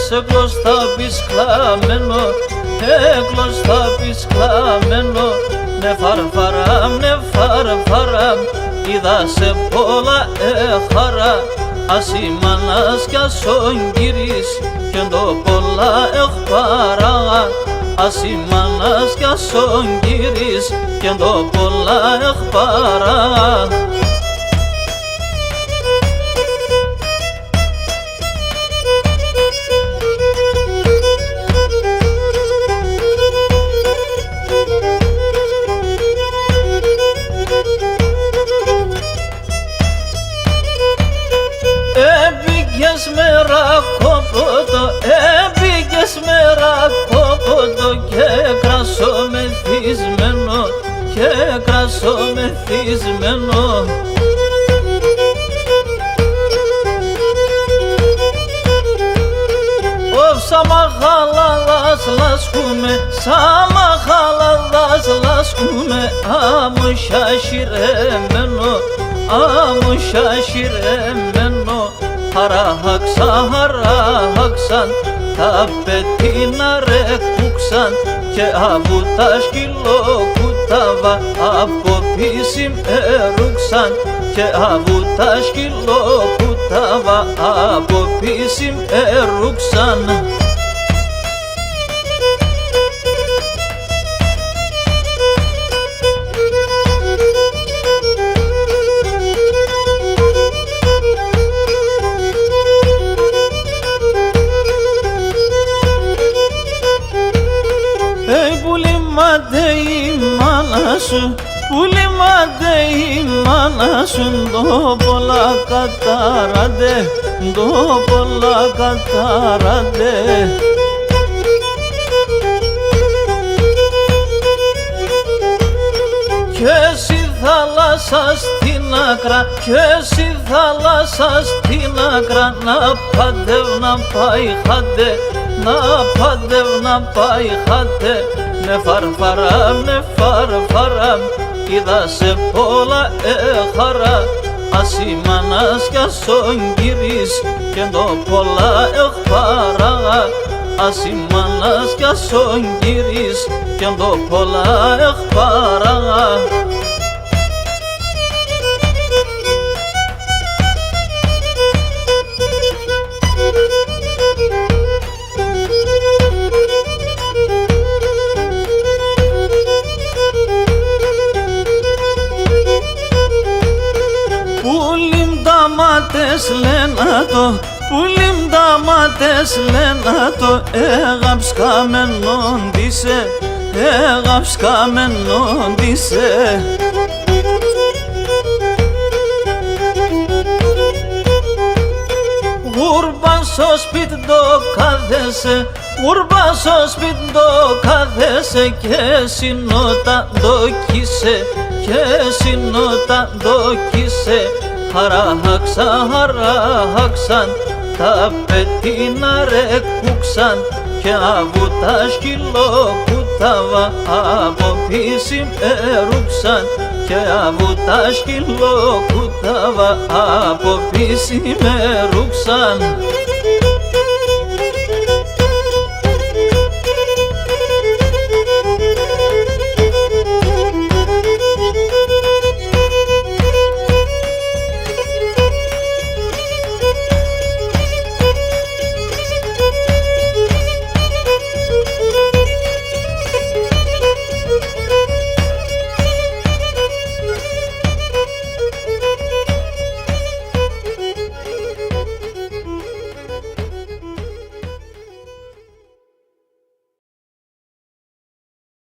σε κλωστά πεις κλαμμένο, κλωστά πεις κλαμμένο. Ναι φαρφαράμ, ναι φαρφαράμ, είδα σε πολλά χαρά. Ασι μάνας κι ασον γυρίς κι εν το πολλά παρά. Ασι μάνας κι ασον γυρίς κι εν το πολλά παρά. Έπηκες με ρακόποτο, έπηκες με ρακόποτο και κρασό μεθυσμένο, και κρασό μεθυσμένο. Σάμα χαλαδάς λασκούμε, σάμα χαλαδάς λασκούμε. Άμμο şaşireμένο, άμμο şaşireμένο. Χαράχαξαν τα πετίνα ρε κούξαν και από τα σκυλοκούταβα από πίση ρούξαν και από τα σκυλοκούταβα από πίση ρούξαν. Πουλημάτε η μάνα σου, πουλημάτε η μάνα σου. Το πολλά κατάρατε, το πολλά κατάρατε. Κι εσύ θάλασσα στην άκρα, κι εσύ θάλασσα στην άκρα. Να πάντευ να πάει χάντε, να πάντευ να πάει χάντε. Ναι φαρφαράμ, ναι φαρφαράμ, είδα σε πολλά χαρά. Ασι μάνας κι ασον γυρίς κι εν το πολλά παρά. Ασι μάνας κι ασον γυρίς κι εν το πολλά παρά. Μάτες λένε το, πουλήμ τα μάτες λένε το. Έγαψ καμενόν τίσαι, έγαψ καμενόν τίσαι. Γούρμπαν στο σπίτι το κάθεσαι, γούρμπαν στο σπίτι το κάθεσαι. Και συνότα το κοίσε, και συνότα το κοίσε. Χαράχαξαν τα πετίνα ρε κούξαν και από τα σκυλοκούταβα από πίση ρούξαν και από τα σκυλοκούταβα από πίση ρούξαν.